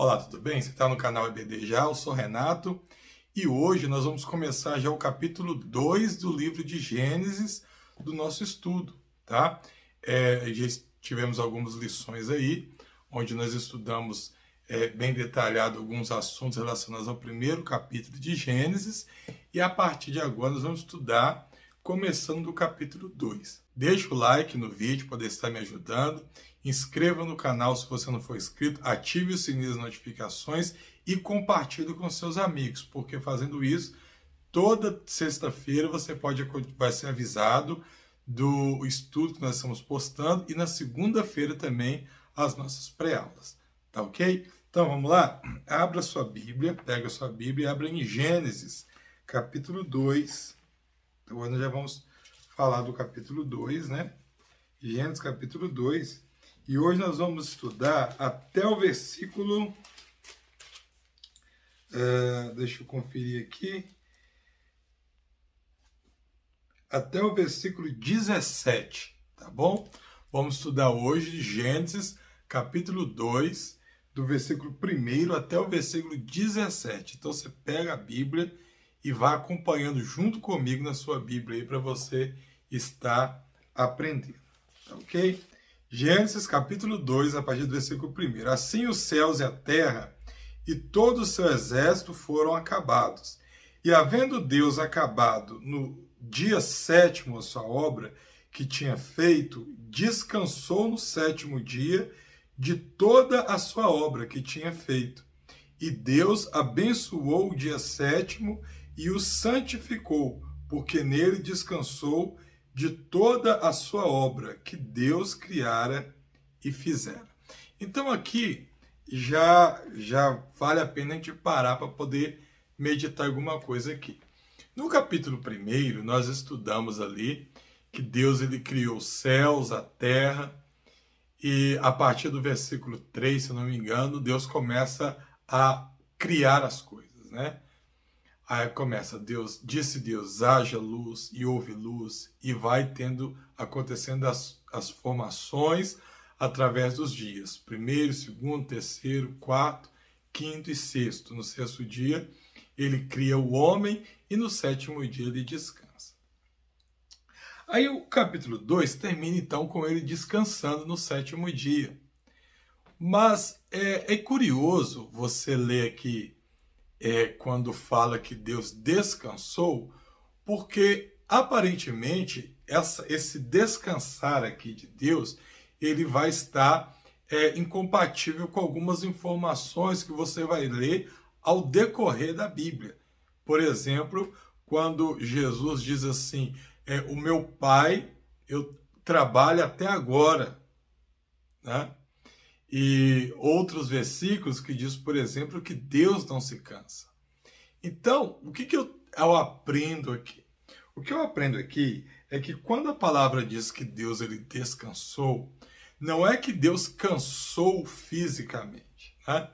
Olá, tudo bem? Você está no canal EBD já, eu sou Renato e hoje nós vamos começar já o capítulo 2 do livro de Gênesis do nosso estudo, tá? Já tivemos algumas lições aí, onde nós estudamos bem detalhado alguns assuntos relacionados ao primeiro capítulo de Gênesis e a partir de agora nós vamos estudar começando do capítulo 2. Deixa o like no vídeo para estar me ajudando. Inscreva no canal se você não for inscrito, ative o sininho das notificações e compartilhe com seus amigos, porque fazendo isso, toda sexta-feira você vai ser avisado do estudo que nós estamos postando e na segunda-feira também as nossas pré-aulas, tá ok? Então vamos lá? Abra sua Bíblia, pega a sua Bíblia e abra em Gênesis, capítulo 2. Então nós já vamos falar do capítulo 2, né? Gênesis capítulo 2. E hoje nós vamos estudar até o versículo... deixa eu conferir aqui. Até o versículo 17, tá bom? Vamos estudar hoje Gênesis, capítulo 2, do versículo 1 até o versículo 17. Então você pega a Bíblia e vai acompanhando junto comigo na sua Bíblia aí para você estar aprendendo, tá ok? Gênesis capítulo 2, a partir do versículo 1. Assim os céus e a terra e todo o seu exército foram acabados. E havendo Deus acabado no dia sétimo a sua obra que tinha feito, descansou no sétimo dia de toda a sua obra que tinha feito. E Deus abençoou o dia sétimo e o santificou, porque nele descansou de toda a sua obra que Deus criara e fizera. Então aqui já vale a pena a gente parar para poder meditar alguma coisa aqui. No capítulo 1, nós estudamos ali que Deus ele criou os céus, a terra, e a partir do versículo 3, se eu não me engano, Deus começa a criar as coisas, né? Aí começa, disse Deus, haja luz e houve luz, e vai acontecendo as formações através dos dias. Primeiro, segundo, terceiro, quarto, quinto e sexto. No sexto dia, ele cria o homem e no sétimo dia ele descansa. Aí o capítulo 2 termina então com ele descansando no sétimo dia. Mas é curioso você ler aqui quando fala que Deus descansou, porque aparentemente esse descansar aqui de Deus, ele vai estar incompatível com algumas informações que você vai ler ao decorrer da Bíblia. Por exemplo, quando Jesus diz assim, o meu Pai, eu trabalho até agora, né? E outros versículos que diz, por exemplo, que Deus não se cansa. Então, o que eu aprendo aqui? O que eu aprendo aqui é que quando a palavra diz que Deus ele descansou, não é que Deus cansou fisicamente, né?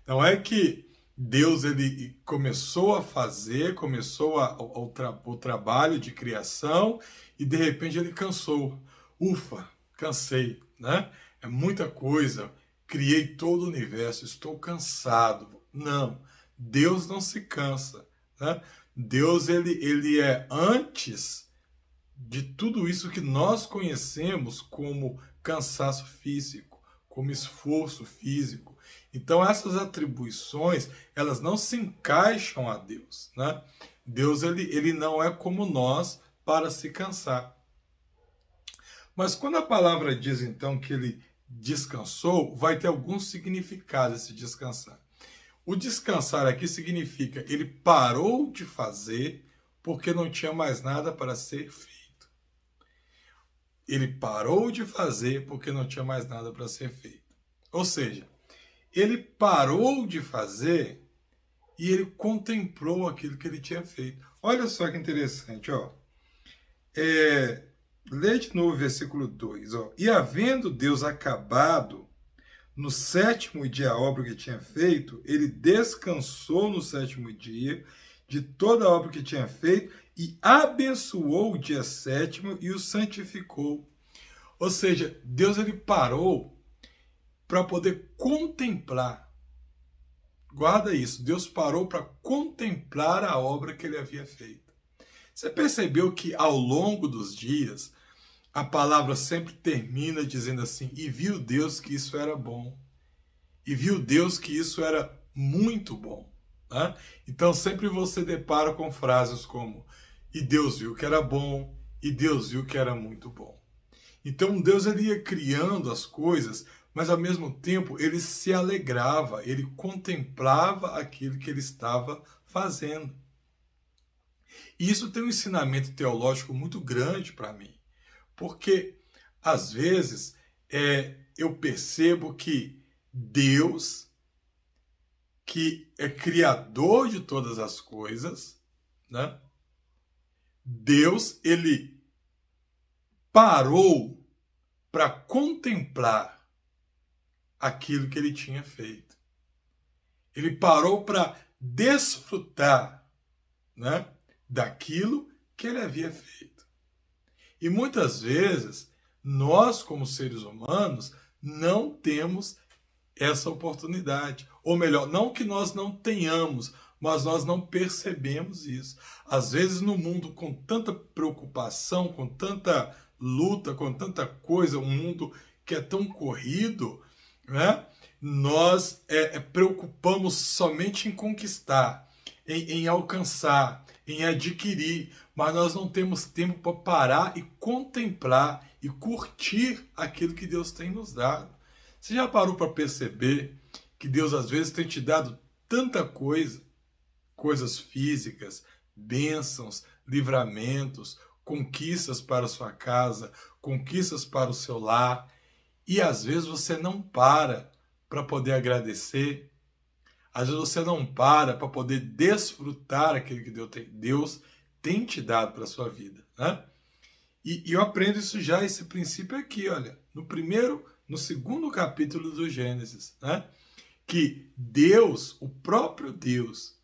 Não é que Deus ele começou a fazer, o trabalho de criação e de repente ele cansou. Ufa, cansei, né? É muita coisa. Criei todo o universo, estou cansado. Não, Deus não se cansa, né? Deus ele é antes de tudo isso que nós conhecemos como cansaço físico, como esforço físico. Então essas atribuições, elas não se encaixam a Deus, né? Deus ele não é como nós para se cansar. Mas quando a palavra diz então que ele descansou, vai ter algum significado esse descansar. O descansar aqui significa ele parou de fazer porque não tinha mais nada para ser feito. Ele parou de fazer porque não tinha mais nada para ser feito. Ou seja, ele parou de fazer e ele contemplou aquilo que ele tinha feito. Olha só que interessante, ó. Lê de novo o versículo 2. Ó. E havendo Deus acabado no sétimo dia a obra que tinha feito, ele descansou no sétimo dia de toda a obra que tinha feito e abençoou o dia sétimo e o santificou. Ou seja, Deus ele parou para poder contemplar Guarda isso, Deus parou para contemplar a obra que ele havia feito. Você percebeu que ao longo dos dias, a palavra sempre termina dizendo assim, e viu Deus que isso era bom. E viu Deus que isso era muito bom. Né? Então sempre você depara com frases como, e Deus viu que era bom, e Deus viu que era muito bom. Então Deus ele ia criando as coisas, mas ao mesmo tempo ele se alegrava, ele contemplava aquilo que ele estava fazendo. E isso tem um ensinamento teológico muito grande para mim, porque às vezes eu percebo que Deus, que é criador de todas as coisas, né? Deus, ele parou para contemplar aquilo que ele tinha feito. Ele parou para desfrutar, né, daquilo que ele havia feito. E muitas vezes, nós como seres humanos, não temos essa oportunidade. Ou melhor, não que nós não tenhamos, mas nós não percebemos isso. Às vezes no mundo com tanta preocupação, com tanta luta, com tanta coisa, um mundo que é tão corrido, né? Nós preocupamos somente em conquistar, em alcançar, em adquirir, mas nós não temos tempo para parar e contemplar e curtir aquilo que Deus tem nos dado. Você já parou para perceber que Deus às vezes tem te dado tanta coisa, coisas físicas, bênçãos, livramentos, conquistas para a sua casa, conquistas para o seu lar, e às vezes você não para poder agradecer, às vezes você não para poder desfrutar aquilo que Deus tem te dado para a sua vida, né? E eu aprendo isso já, esse princípio aqui, olha, no segundo capítulo do Gênesis, né? Que Deus, o próprio Deus,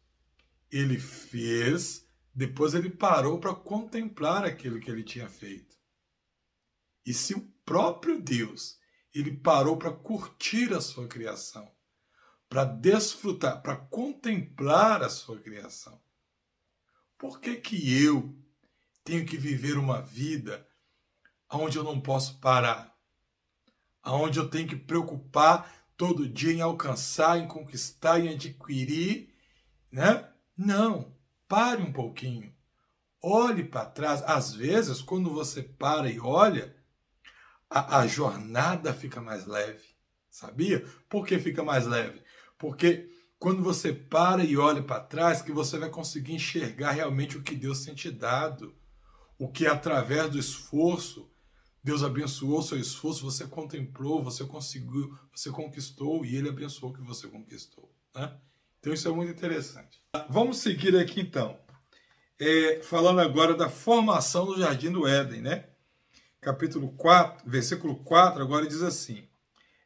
ele fez, depois ele parou para contemplar aquilo que ele tinha feito. E se o próprio Deus, ele parou para curtir a sua criação, para desfrutar, para contemplar a sua criação, por que que eu tenho que viver uma vida onde eu não posso parar? Onde eu tenho que preocupar todo dia em alcançar, em conquistar, em adquirir, né? Não, pare um pouquinho. Olhe para trás. Às vezes, quando você para e olha, a jornada fica mais leve. Sabia? Por que fica mais leve? Porque quando você para e olha para trás, que você vai conseguir enxergar realmente o que Deus tem te dado. O que através do esforço, Deus abençoou o seu esforço, você contemplou, você conseguiu, você conquistou e Ele abençoou o que você conquistou. Né? Então isso é muito interessante. Vamos seguir aqui então, falando agora da formação do Jardim do Éden, né? Capítulo 4, versículo 4, agora diz assim: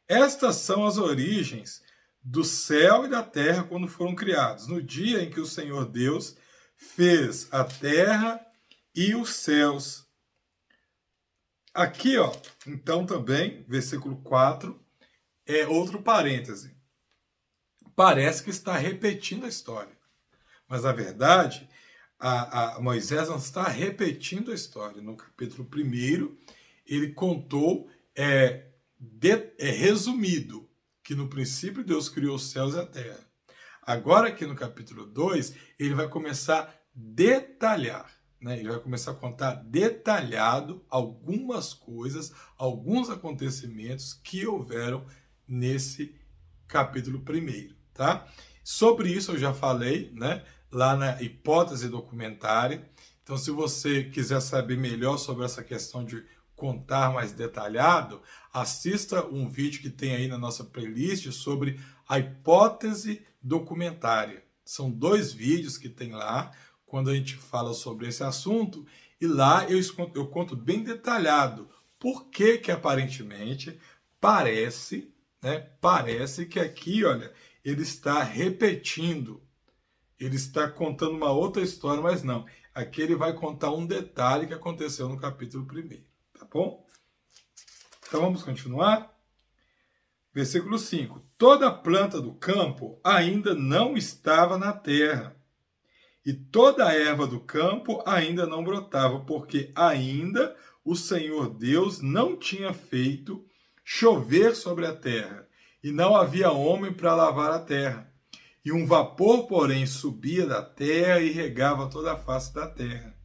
estas são as origens do céu e da terra quando foram criados, no dia em que o Senhor Deus fez a terra e os céus. Aqui, ó, então também, versículo 4, é outro parêntese. Parece que está repetindo a história. Mas, na verdade, Moisés não está repetindo a história. No capítulo 1, ele contou, resumido, que no princípio Deus criou os céus e a terra. Agora, aqui no capítulo 2, ele vai começar a detalhar. Né? Ele vai começar a contar detalhado algumas coisas, alguns acontecimentos que houveram nesse capítulo 1. Tá? Sobre isso eu já falei, né? Lá na hipótese documentária. Então, se você quiser saber melhor sobre essa questão de contar mais detalhado, assista um vídeo que tem aí na nossa playlist sobre a hipótese documentária. São 2 vídeos que tem lá, quando a gente fala sobre esse assunto, e lá eu conto bem detalhado por que aparentemente parece que aqui, olha, ele está repetindo, ele está contando uma outra história, mas não. Aqui ele vai contar um detalhe que aconteceu no capítulo 1, tá bom? Então vamos continuar. Versículo 5. Toda planta do campo ainda não estava na terra, e toda a erva do campo ainda não brotava, porque ainda o Senhor Deus não tinha feito chover sobre a terra, e não havia homem para lavar a terra. E um vapor, porém, subia da terra e regava toda a face da terra.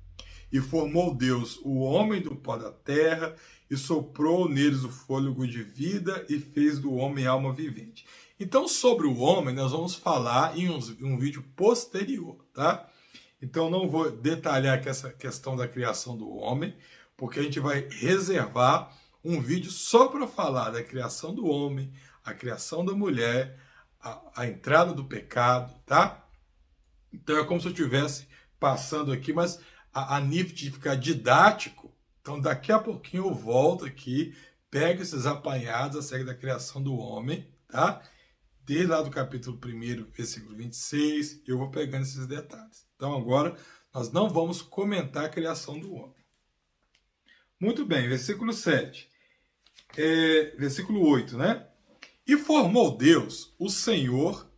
E formou Deus o homem do pó da terra, e soprou neles o fôlego de vida, e fez do homem alma vivente. Então, sobre o homem, nós vamos falar em um vídeo posterior, tá? Então, não vou detalhar aqui essa questão da criação do homem, porque a gente vai reservar um vídeo só para falar da criação do homem, a criação da mulher, a entrada do pecado, tá? Então, é como se eu estivesse passando aqui, mas a nível de ficar didático. Então, daqui a pouquinho eu volto aqui, pego esses apanhados acerca da criação do homem, tá? Desde lá do capítulo 1, versículo 26, eu vou pegando esses detalhes. Então, agora, nós não vamos comentar a criação do homem. Muito bem, versículo 7. Versículo 8, né? E formou Deus, o Senhor,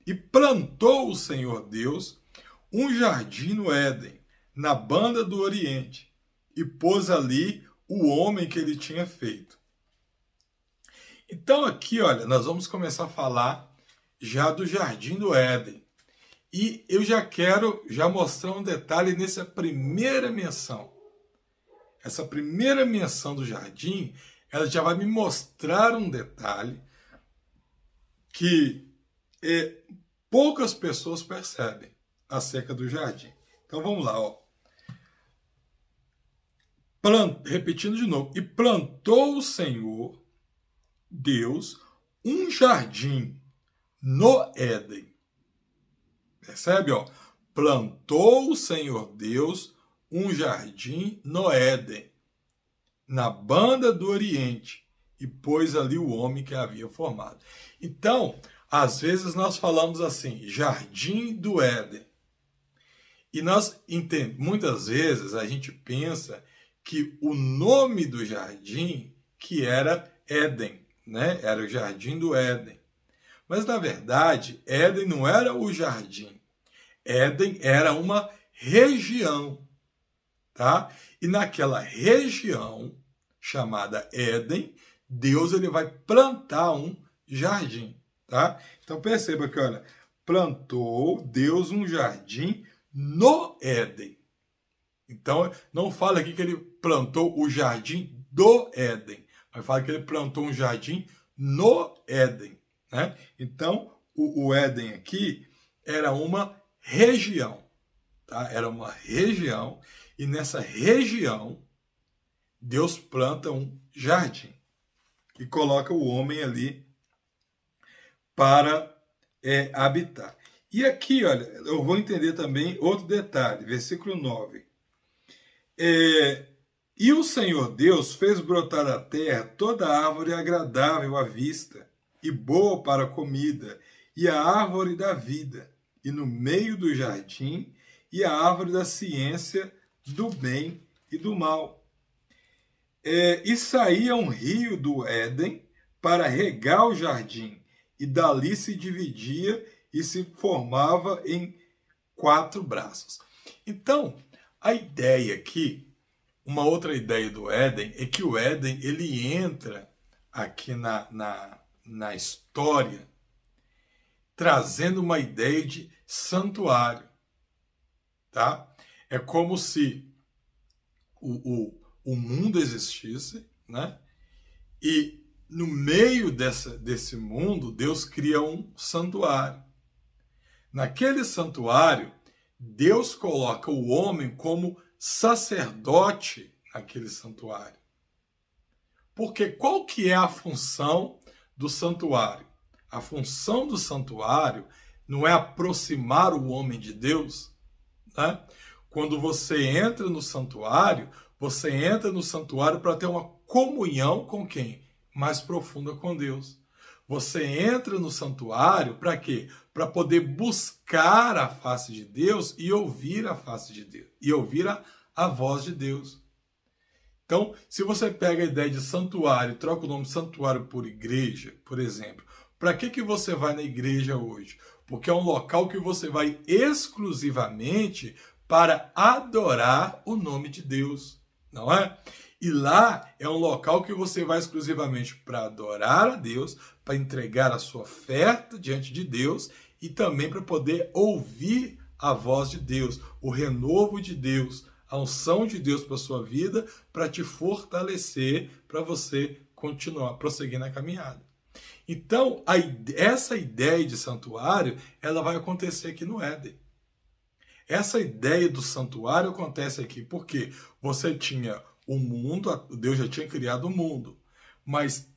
e plantou o Senhor Deus um jardim no Éden, na banda do Oriente, e pôs ali o homem que ele tinha feito. Então aqui, olha, nós vamos começar a falar já do jardim do Éden. E eu já quero mostrar um detalhe nessa primeira menção. Essa primeira menção do jardim, ela já vai me mostrar um detalhe que poucas pessoas percebem acerca do jardim. Então vamos lá, ó. Repetindo de novo. E plantou o Senhor Deus um jardim no Éden. Percebe, ó? Plantou o Senhor Deus um jardim no Éden, na banda do Oriente, e pôs ali o homem que havia formado. Então, às vezes nós falamos assim, jardim do Éden. E muitas vezes a gente pensa que o nome do jardim que era Éden, né? Era o jardim do Éden. Mas, na verdade, Éden não era o jardim. Éden era uma região, tá? E naquela região chamada Éden, Deus ele vai plantar um jardim, tá? Então perceba que, olha, plantou Deus um jardim no Éden. Então não fala aqui que ele plantou o jardim do Éden, mas fala que ele plantou um jardim no Éden, né? Então o Éden aqui era uma região, tá? Era uma região, e nessa região Deus planta um jardim e coloca o homem ali para habitar. E aqui, olha, eu vou entender também outro detalhe, versículo 9. E o Senhor Deus fez brotar da terra toda árvore agradável à vista e boa para a comida, e a árvore da vida, e no meio do jardim, e a árvore da ciência do bem e do mal. E saía um rio do Éden para regar o jardim, e dali se dividia e se formava em 4 braços. Então, a ideia aqui, uma outra ideia do Éden, é que o Éden ele entra aqui na história trazendo uma ideia de santuário, tá? É como se o mundo existisse, né? E no meio desse mundo, Deus cria um santuário. Naquele santuário, Deus coloca o homem como sacerdote naquele santuário. Porque qual que é a função do santuário? A função do santuário não é aproximar o homem de Deus, né? Quando você entra no santuário para ter uma comunhão com quem? Mais profunda com Deus. Você entra no santuário para quê? Para poder buscar a face de Deus e ouvir a face de Deus. E ouvir a voz de Deus. Então, se você pega a ideia de santuário e troca o nome santuário por igreja, por exemplo, para que você vai na igreja hoje? Porque é um local que você vai exclusivamente para adorar o nome de Deus, não é? E lá é um local que você vai exclusivamente para adorar a Deus, para entregar a sua oferta diante de Deus e também para poder ouvir a voz de Deus, o renovo de Deus, a unção de Deus para a sua vida, para te fortalecer, para você continuar, prosseguir na caminhada. Então, essa ideia de santuário, ela vai acontecer aqui no Éden. Essa ideia do santuário acontece aqui porque você tinha o mundo, Deus já tinha criado o mundo, mas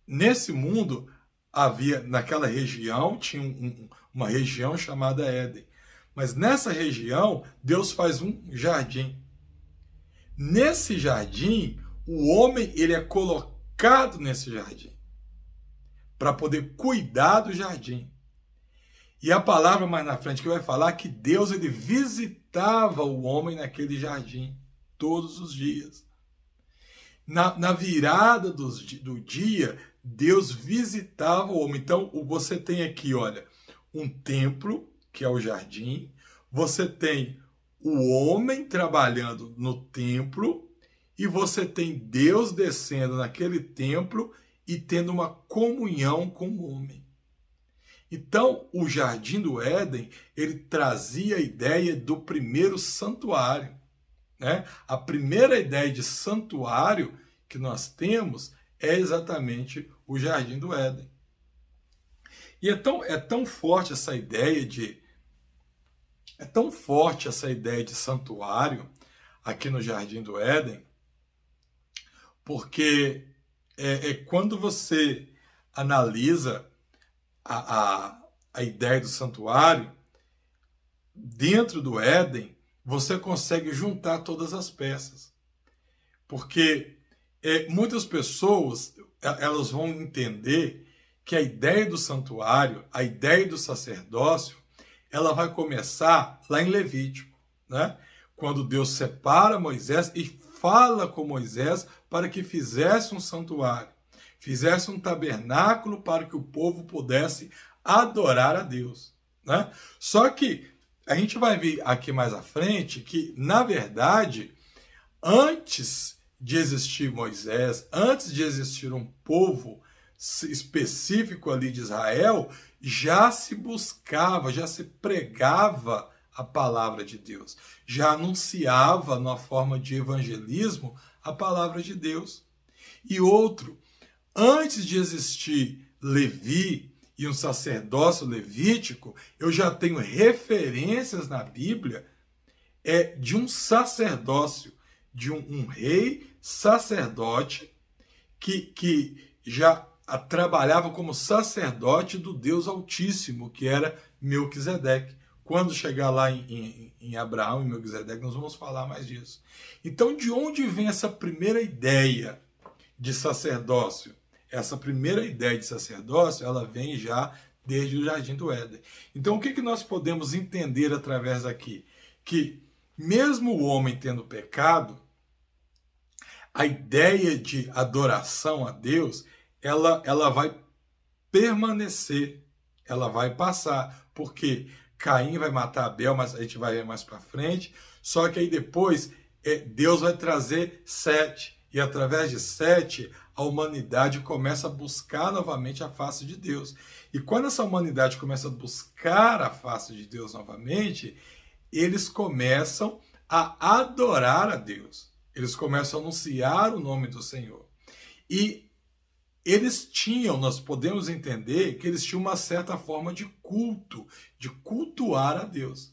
nesse mundo havia, naquela região, tinha uma região chamada Éden. Mas nessa região, Deus faz um jardim. Nesse jardim, o homem ele é colocado nesse jardim para poder cuidar do jardim. E a palavra mais na frente que vai falar que Deus ele visitava o homem naquele jardim todos os dias. Na virada do dia, Deus visitava o homem. Então, você tem aqui, olha, um templo, que é o jardim. Você tem o homem trabalhando no templo. E você tem Deus descendo naquele templo e tendo uma comunhão com o homem. Então, o Jardim do Éden, ele trazia a ideia do primeiro santuário, né? A primeira ideia de santuário que nós temos é exatamente o Jardim do Éden. E é tão forte essa ideia de santuário aqui no Jardim do Éden, porque quando você analisa a ideia do santuário, dentro do Éden, você consegue juntar todas as peças. Porque muitas pessoas elas vão entender que a ideia do santuário, a ideia do sacerdócio, ela vai começar lá em Levítico, né? Quando Deus separa Moisés e fala com Moisés para que fizesse um santuário, fizesse um tabernáculo para que o povo pudesse adorar a Deus, né? Só que a gente vai ver aqui mais à frente que, na verdade, antes de existir Moisés, antes de existir um povo específico ali de Israel, já se buscava, já se pregava a palavra de Deus, já anunciava na forma de evangelismo a palavra de Deus. E outro, antes de existir Levi e um sacerdócio levítico, eu já tenho referências na Bíblia de um sacerdócio, de um rei sacerdote que já trabalhava como sacerdote do Deus Altíssimo, que era Melquisedeque. Quando chegar lá em Abraão e Melquisedeque, nós vamos falar mais disso. Então, de onde vem essa primeira ideia de sacerdócio? Essa primeira ideia de sacerdócio, ela vem já desde o Jardim do Éden. Então, o que nós podemos entender através daqui? Que mesmo o homem tendo pecado, a ideia de adoração a Deus, ela vai permanecer, ela vai passar, porque Caim vai matar Abel, mas a gente vai ver mais para frente, só que aí depois Deus vai trazer Sete, e através de Sete, a humanidade começa a buscar novamente a face de Deus. E quando essa humanidade começa a buscar a face de Deus novamente, eles começam a adorar a Deus. Eles começam a anunciar o nome do Senhor. E eles tinham, nós podemos entender que eles tinham uma certa forma de culto, de cultuar a Deus.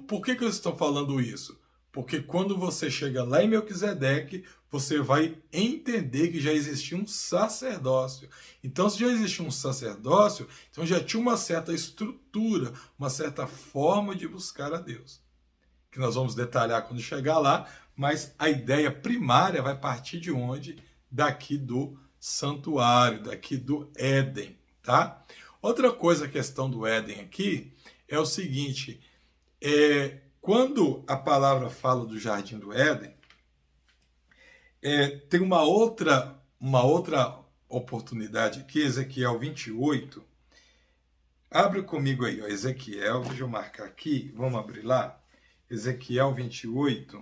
Por que eles estão falando isso? Porque quando você chega lá em Melquisedeque, você vai entender que já existia um sacerdócio. Então, se já existia um sacerdócio, então já tinha uma certa estrutura, uma certa forma de buscar a Deus. Que nós vamos detalhar quando chegar lá, mas a ideia primária vai partir de onde? Daqui do santuário, daqui do Éden, tá? Outra coisa, a questão do Éden aqui, é o seguinte, quando a palavra fala do Jardim do Éden, Tem uma outra oportunidade aqui, Ezequiel 28. Abre comigo aí, ó, Ezequiel, deixa eu marcar aqui, vamos abrir lá. Ezequiel 28.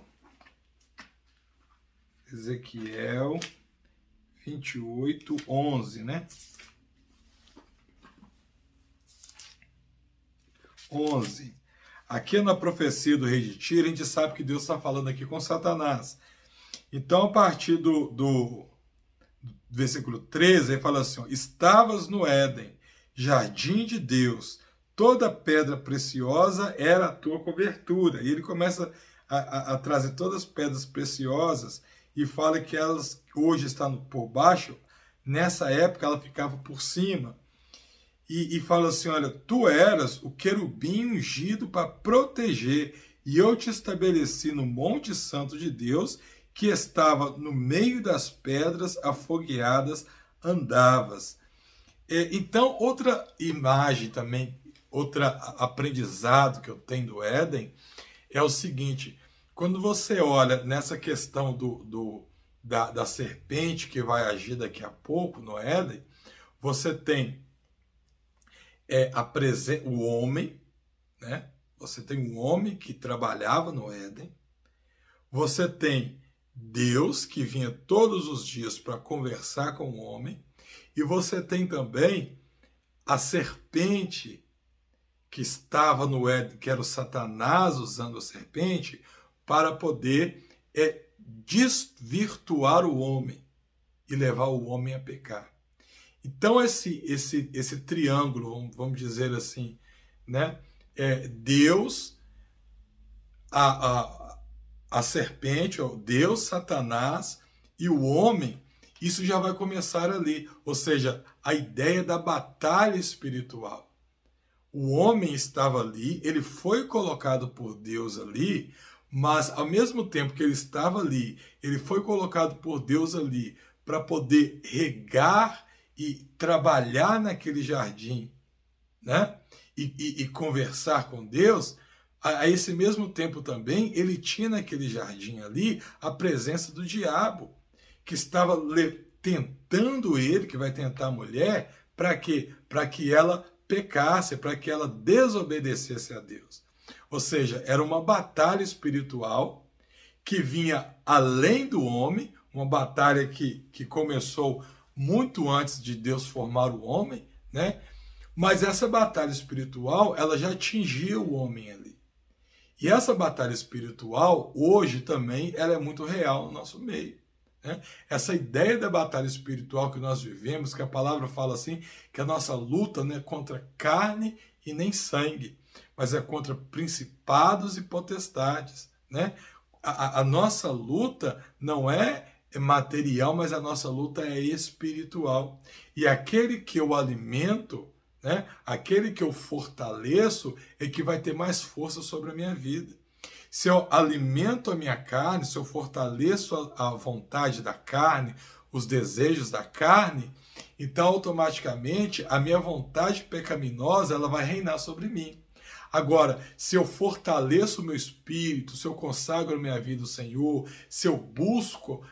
Ezequiel 28, 11, né? 11. Aqui na profecia do rei de Tiro, a gente sabe que Deus está falando aqui com Satanás. Então, a partir do versículo 13, ele fala assim, ó, estavas no Éden, jardim de Deus, toda pedra preciosa era a tua cobertura. E ele começa a trazer todas as pedras preciosas e fala que elas hoje estão por baixo, nessa época ela ficava por cima. E fala assim, olha, tu eras o querubim ungido para proteger, e eu te estabeleci no Monte Santo de Deus, que estava no meio das pedras afogueadas, andavas. Então, outra imagem também, outro aprendizado que eu tenho do Éden, é o seguinte, quando você olha nessa questão da serpente que vai agir daqui a pouco no Éden, você tem o homem, né? Você tem um homem que trabalhava no Éden, você tem Deus que vinha todos os dias para conversar com o homem, e você tem também a serpente que estava no Éden, que era o Satanás usando a serpente para poder desvirtuar o homem e levar o homem a pecar. Então esse triângulo, vamos dizer assim, né? Deus, a serpente, Deus, Satanás e o homem, isso já vai começar ali. Ou seja, a ideia da batalha espiritual. O homem estava ali, ele foi colocado por Deus ali, mas ao mesmo tempo que ele estava ali, ele foi colocado por Deus ali para poder regar e trabalhar naquele jardim, né? E conversar com Deus. A esse mesmo tempo também, ele tinha naquele jardim ali a presença do diabo, que estava tentando ele, que vai tentar a mulher, para quê? Para que ela pecasse, para que ela desobedecesse a Deus. Ou seja, era uma batalha espiritual que vinha além do homem, uma batalha que começou muito antes de Deus formar o homem, né? Mas essa batalha espiritual, ela já atingia o homem ali. E essa batalha espiritual, hoje também, ela é muito real no nosso meio, né? Essa ideia da batalha espiritual que nós vivemos, que a palavra fala assim, que a nossa luta não é contra carne e nem sangue, mas é contra principados e potestades, né? A nossa luta não é material, mas a nossa luta é espiritual. E aquele que eu alimento, né, aquele que eu fortaleço, é que vai ter mais força sobre a minha vida. Se eu alimento a minha carne, se eu fortaleço a vontade da carne, os desejos da carne, então automaticamente a minha vontade pecaminosa ela vai reinar sobre mim. Agora, se eu fortaleço o meu espírito, se eu consagro a minha vida ao Senhor, se eu busco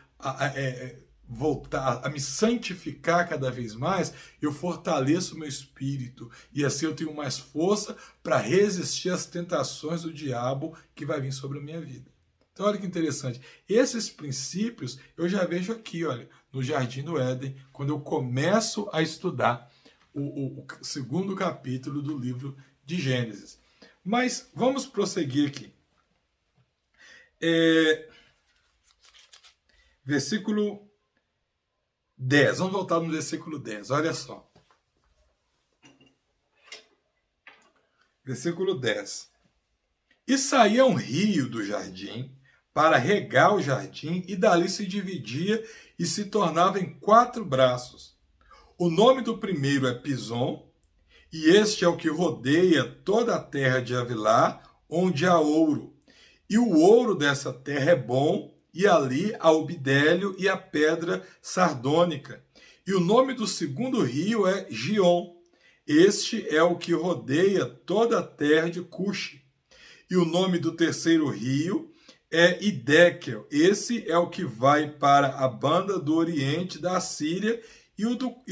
voltar a me santificar cada vez mais, eu fortaleço o meu espírito e assim eu tenho mais força para resistir às tentações do diabo que vai vir sobre a minha vida. Então olha que interessante, esses princípios eu já vejo aqui, olha, no Jardim do Éden, quando eu começo a estudar o segundo capítulo do livro de Gênesis. Mas vamos prosseguir aqui. Versículo 10. Vamos voltar no versículo 10. Olha só. Versículo 10. E saía um rio do jardim para regar o jardim, e dali se dividia e se tornava em 4 braços. O nome do primeiro é Pison, e este é o que rodeia toda a terra de Havilá, onde há ouro. E o ouro dessa terra é bom, e ali há o bidélio e a pedra sardônica. E o nome do segundo rio é Gion. Este é o que rodeia toda a terra de Cuxi. E o nome do terceiro rio é Hiddekel. Esse é o que vai para a banda do oriente da Síria, e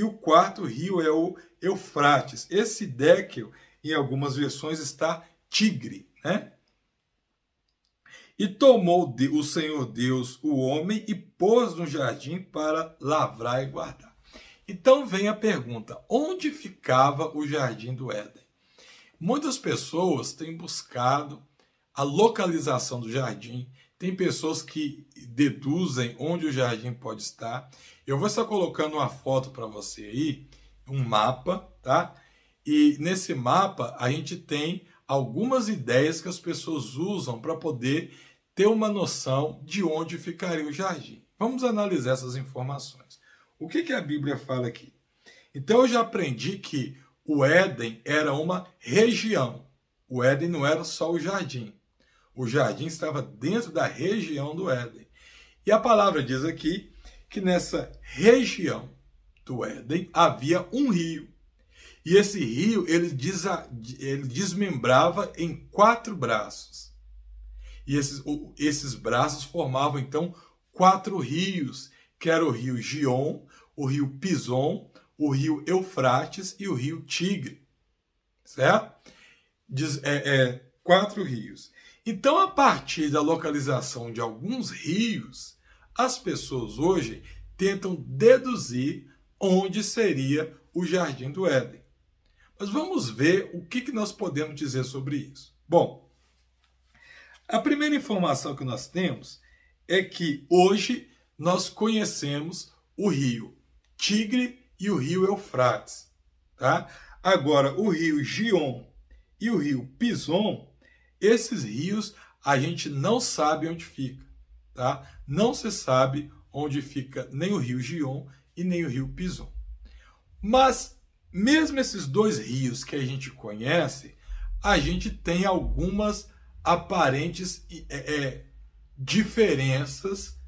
o quarto rio é o Eufrates. Esse Hiddekel, em algumas versões, está Tigre, né? E tomou o Senhor Deus o homem e pôs no jardim para lavrar e guardar. Então vem a pergunta: onde ficava o jardim do Éden? Muitas pessoas têm buscado a localização do jardim. Tem pessoas que deduzem onde o jardim pode estar. Eu vou estar colocando uma foto para você aí, um mapa, tá? E nesse mapa a gente tem algumas ideias que as pessoas usam para poder ter uma noção de onde ficaria o jardim. Vamos analisar essas informações. O que a Bíblia fala aqui? Então eu já aprendi que o Éden era uma região. O Éden não era só o jardim. O jardim estava dentro da região do Éden. E a palavra diz aqui que nessa região do Éden havia um rio. E esse rio ele desmembrava em 4 braços. E esses braços formavam então 4 rios, que era o rio Gion, o rio Pison, o rio Eufrates e o rio Tigre. Certo? 4 rios. Então, a partir da localização de alguns rios, as pessoas hoje tentam deduzir onde seria o Jardim do Éden. Mas vamos ver o que nós podemos dizer sobre isso. Bom, a primeira informação que nós temos é que hoje nós conhecemos o rio Tigre e o rio Eufrates. Tá? Agora, o rio Gion e o rio Pison, esses rios a gente não sabe onde fica. Tá? Não se sabe onde fica nem o rio Gion e nem o rio Pison. Mas, mesmo esses 2 rios que a gente conhece, a gente tem algumas aparentes diferenças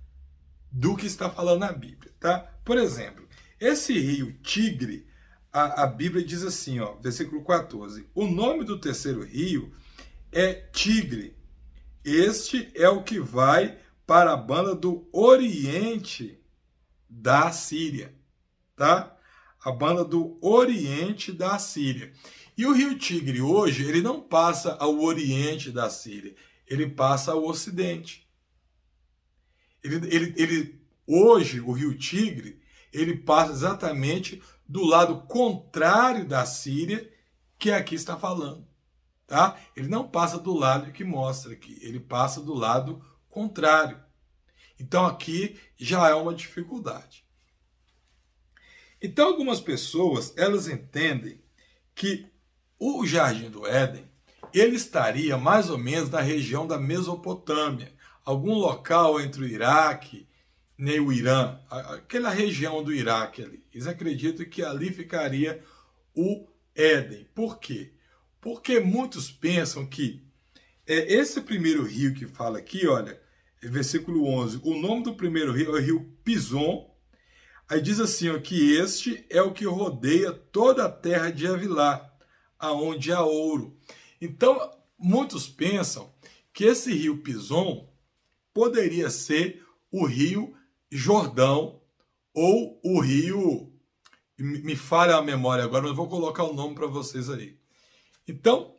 do que está falando na Bíblia. Tá? Por exemplo, esse rio Tigre, a Bíblia diz assim, ó, versículo 14, o nome do terceiro rio é Tigre. Este é o que vai para a banda do oriente da Síria, tá? A banda do oriente da Síria. E o rio Tigre hoje, ele não passa ao oriente da Síria, ele passa ao ocidente. Hoje, o rio Tigre, ele passa exatamente do lado contrário da Síria, que aqui está falando. Tá? Ele não passa do lado que mostra aqui, ele passa do lado contrário. Então aqui já é uma dificuldade. Então algumas pessoas, elas entendem que o Jardim do Éden, ele estaria mais ou menos na região da Mesopotâmia, algum local entre o Iraque e o Irã, aquela região do Iraque ali. Eles acreditam que ali ficaria o Éden. Por quê? Porque muitos pensam que esse primeiro rio que fala aqui, olha, versículo 11, o nome do primeiro rio é o rio Pison. Aí diz assim, ó, que este é o que rodeia toda a terra de Havilá, aonde há ouro. Então, muitos pensam que esse rio Pison poderia ser o rio Jordão ou o rio... Me falha a memória agora, mas eu vou colocar o nome para vocês aí. Então,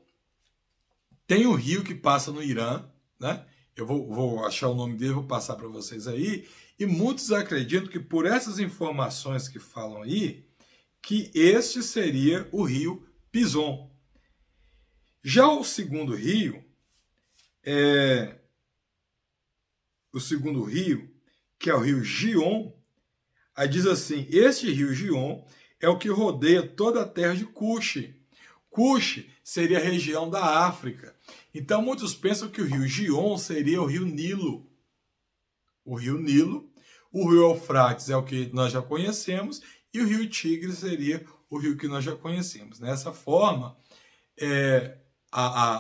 tem o rio que passa no Irã, né? Eu vou achar o nome dele, vou passar para vocês aí. E muitos acreditam que por essas informações que falam aí, que este seria o rio Pison. Já o segundo rio, que é o rio Gion, aí diz assim, este rio Gion é o que rodeia toda a terra de Cuxi. Cuxi seria a região da África. Então muitos pensam que o rio Gion seria o rio Nilo. O rio Nilo. O rio Eufrates é o que nós já conhecemos. E o rio Tigre seria o rio que nós já conhecemos. Dessa forma,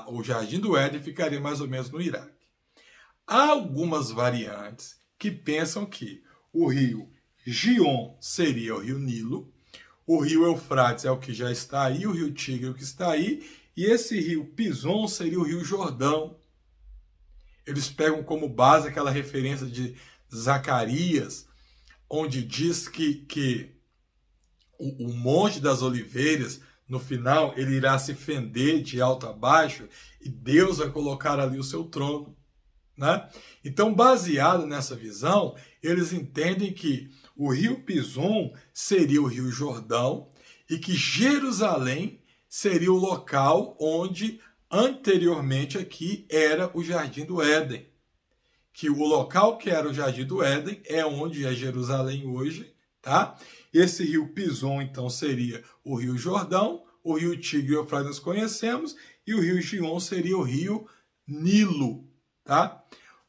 o Jardim do Éden ficaria mais ou menos no Iraque. Há algumas variantes que pensam que o rio Gion seria o rio Nilo, o rio Eufrates é o que já está aí, o rio Tigre é o que está aí, e esse rio Pison seria o rio Jordão. eles pegam como base aquela referência de Zacarias, onde diz que o Monte das Oliveiras, no final, ele irá se fender de alto a baixo e Deus vai colocar ali o seu trono, né? Então, baseado nessa visão, eles entendem que o rio Pison seria o rio Jordão e que Jerusalém seria o local onde anteriormente aqui era o Jardim do Éden. Que o local que era o Jardim do Éden é onde é Jerusalém hoje, tá? Esse rio Pison, então, seria o rio Jordão, o rio Tigre e Eufrates nós conhecemos, e o rio Gion seria o rio Nilo, tá?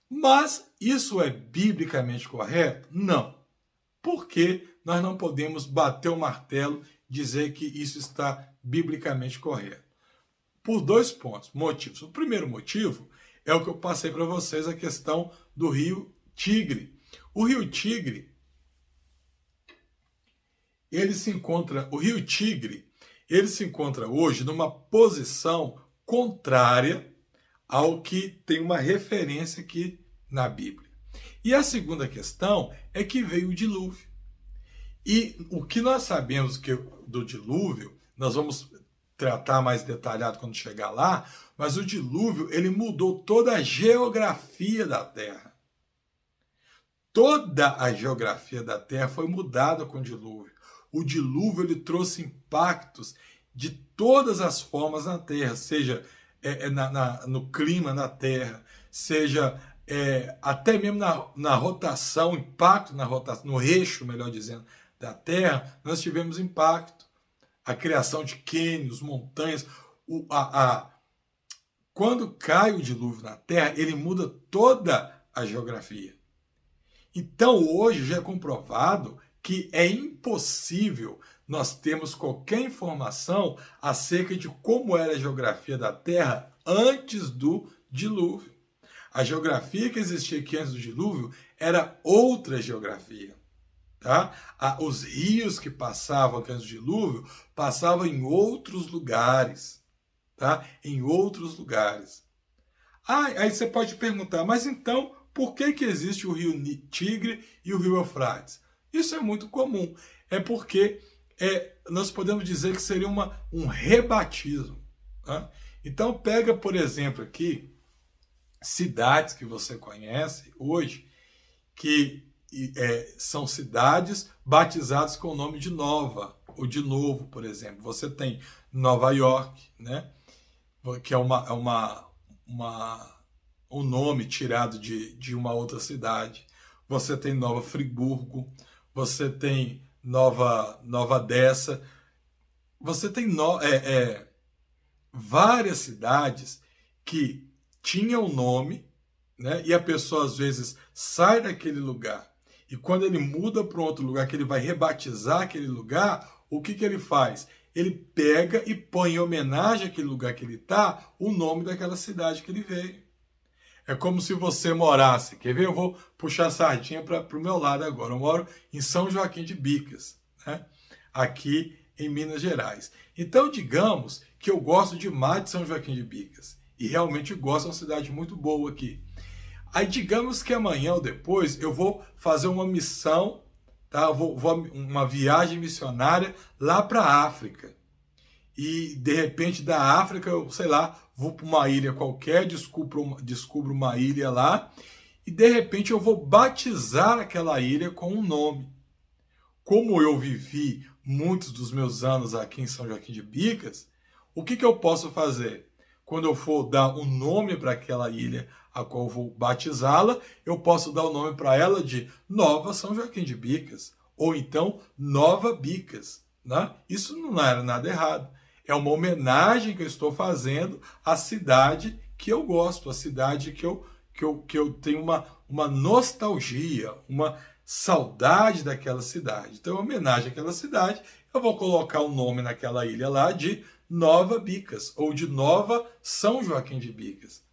Mas isso é biblicamente correto? Não. Porque nós não podemos bater o martelo e dizer que isso está biblicamente correto. Por dois pontos, motivos. O primeiro motivo é o que eu passei para vocês, a questão do rio Tigre. O rio Tigre, o rio Tigre, ele se encontra hoje numa posição contrária ao que tem uma referência aqui na Bíblia. E a segunda questão é que veio o dilúvio. E o que nós sabemos do dilúvio, nós vamos tratar mais detalhado quando chegar lá, mas o dilúvio, ele mudou toda a geografia da Terra. Toda a geografia da Terra foi mudada com o dilúvio. O dilúvio, ele trouxe impactos de todas as formas na Terra, seja no clima da Terra, seja até mesmo na rotação, impacto na rotação, no eixo, melhor dizendo, da Terra, nós tivemos impacto. A criação de cânions, montanhas. Quando cai o dilúvio na Terra, ele muda toda a geografia. Então, hoje já é comprovado que é impossível nós termos qualquer informação acerca de como era a geografia da Terra antes do dilúvio. A geografia que existia aqui antes do dilúvio era outra geografia. Tá? Os rios que passavam aqui antes do dilúvio passavam em outros lugares. Tá? Em outros lugares. Aí você pode perguntar, mas então, por que existe o rio Tigre e o rio Eufrates? Isso é muito comum. É porque nós podemos dizer que seria um rebatismo. Tá? Então, pega, por exemplo, aqui, cidades que você conhece hoje, que são cidades batizadas com o nome de Nova, ou de Novo, por exemplo. Você tem Nova York, né? Que é um nome tirado de uma outra cidade. Você tem Nova Friburgo, você tem Nova Dessa, você tem várias cidades que tinham nome, né? E a pessoa às vezes sai daquele lugar e quando ele muda para outro lugar, que ele vai rebatizar aquele lugar, o que ele faz? Ele pega e põe em homenagem àquele lugar que ele está o nome daquela cidade que ele veio. É como se você morasse, quer ver? Eu vou puxar a sardinha para o meu lado agora. Eu moro em São Joaquim de Bicas, né? Aqui em Minas Gerais. Então, digamos que eu gosto demais de São Joaquim de Bicas. E realmente gosto, é uma cidade muito boa aqui. Aí, digamos que amanhã ou depois eu vou fazer uma missão, tá? Uma viagem missionária lá para a África. E, de repente, da África, eu, sei lá, vou para uma ilha qualquer, descubro uma ilha lá, e, de repente, eu vou batizar aquela ilha com um nome. Como eu vivi muitos dos meus anos aqui em São Joaquim de Bicas, o que eu posso fazer? Quando eu for dar um nome para aquela ilha a qual eu vou batizá-la, eu posso dar o nome para ela de Nova São Joaquim de Bicas, ou então Nova Bicas, né? Isso não era nada errado. É uma homenagem que eu estou fazendo à cidade que eu gosto, à cidade que eu tenho uma nostalgia, uma saudade daquela cidade. Então, em homenagem àquela cidade, eu vou colocar o nome naquela ilha lá de Nova Bicas, ou de Nova São Joaquim de Bicas.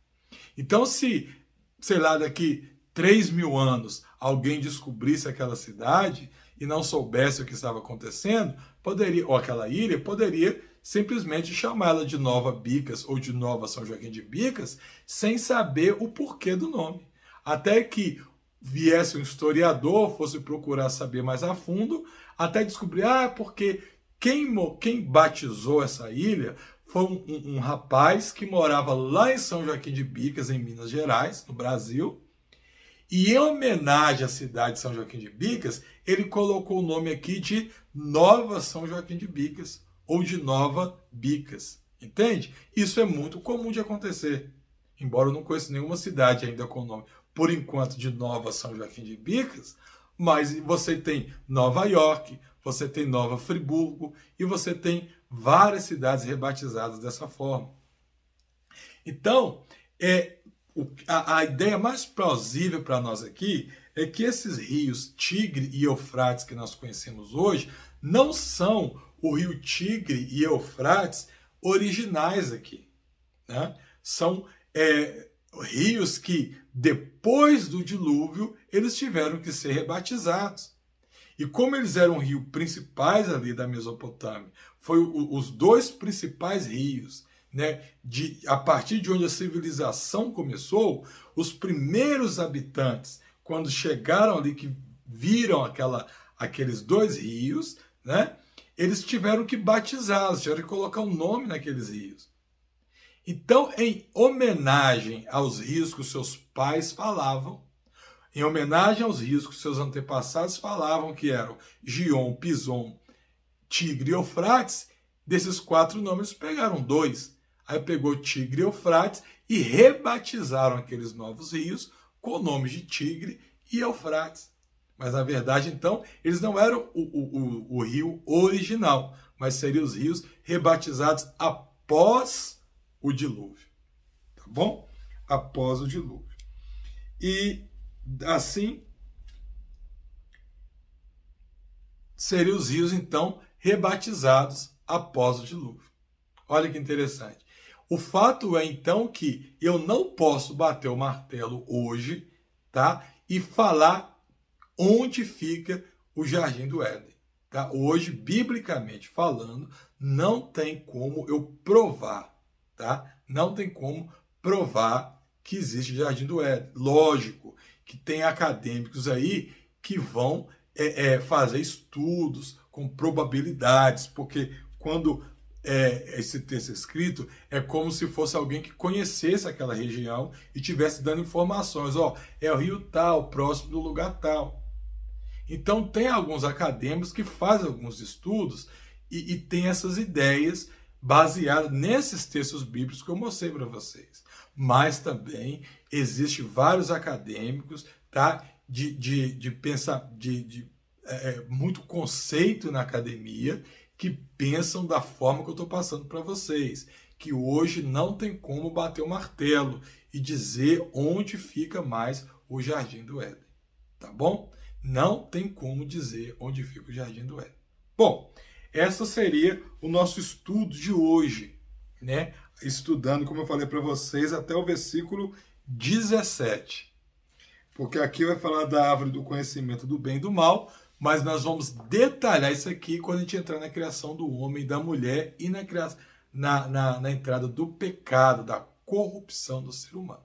Então, se, sei lá, daqui 3.000 anos alguém descobrisse aquela cidade e não soubesse o que estava acontecendo, ou aquela ilha, poderia simplesmente chamar ela de Nova Bicas ou de Nova São Joaquim de Bicas, sem saber o porquê do nome. Até que viesse um historiador, fosse procurar saber mais a fundo, até descobrir, porque quem batizou essa ilha foi um rapaz que morava lá em São Joaquim de Bicas, em Minas Gerais, no Brasil, e em homenagem à cidade de São Joaquim de Bicas, ele colocou o nome aqui de Nova São Joaquim de Bicas, ou de Nova Bicas, entende? Isso é muito comum de acontecer, embora eu não conheça nenhuma cidade ainda com o nome, por enquanto, de Nova São Joaquim de Bicas, mas você tem Nova York, você tem Nova Friburgo, e você tem várias cidades rebatizadas dessa forma. Então, a ideia mais plausível para nós aqui é que esses rios Tigre e Eufrates que nós conhecemos hoje não são o rio Tigre e Eufrates originais aqui, né? São rios que, depois do dilúvio, eles tiveram que ser rebatizados. E como eles eram rios principais ali da Mesopotâmia, foi os dois principais rios, né? A partir de onde a civilização começou, os primeiros habitantes, quando chegaram ali, que viram aqueles dois rios, né? Eles tiveram que batizá-los, tiveram que colocar um nome naqueles rios. Então, em homenagem aos rios que os seus pais falavam, em homenagem aos rios que os seus antepassados falavam, que eram Gion, Pison, Tigre e Eufrates, desses 4 nomes pegaram 2. Aí pegou Tigre e Eufrates e rebatizaram aqueles novos rios com o nome de Tigre e Eufrates. Mas, na verdade, então, eles não eram o rio original, mas seriam os rios rebatizados após o dilúvio. Tá bom? Após o dilúvio. E, assim, seriam os rios, então, rebatizados após o dilúvio. Olha que interessante. O fato é, então, que eu não posso bater o martelo hoje, tá? E falar onde fica o Jardim do Éden. Tá? Hoje, biblicamente falando, não tem como eu provar, tá? Não tem como provar que existe Jardim do Éden. Lógico que tem acadêmicos aí que vão fazer estudos com probabilidades, porque quando esse texto é escrito, é como se fosse alguém que conhecesse aquela região e tivesse dando informações. É o rio tal, próximo do lugar tal. Então, tem alguns acadêmicos que fazem alguns estudos e tem essas ideias baseadas nesses textos bíblicos que eu mostrei para vocês. Mas também existe vários acadêmicos, tá, de pensar, muito conceito na academia, que pensam da forma que eu estou passando para vocês, que hoje não tem como bater o martelo e dizer onde fica mais o Jardim do Éden, tá bom? Não tem como dizer onde fica o Jardim do Éden. Bom, essa seria o nosso estudo de hoje, né? Estudando, como eu falei para vocês, até o versículo 17. Porque aqui vai falar da árvore do conhecimento do bem e do mal, mas nós vamos detalhar isso aqui quando a gente entrar na criação do homem e da mulher e na entrada do pecado, da corrupção do ser humano.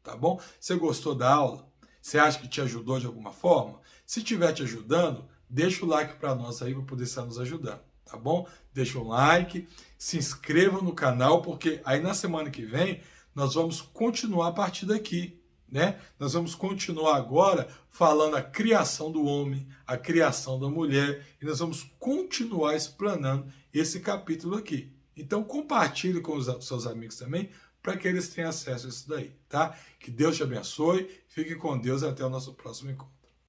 Tá bom? Você gostou da aula? Você acha que te ajudou de alguma forma? Se estiver te ajudando, deixa o like para nós aí para poder estar nos ajudando, tá bom? Deixa um like, se inscreva no canal, porque aí na semana que vem nós vamos continuar a partir daqui, né? Nós vamos continuar agora falando a criação do homem, a criação da mulher, e nós vamos continuar explanando esse capítulo aqui. Então compartilhe com os seus amigos também, para que eles tenham acesso a isso daí, tá? Que Deus te abençoe, fique com Deus e até o nosso próximo encontro.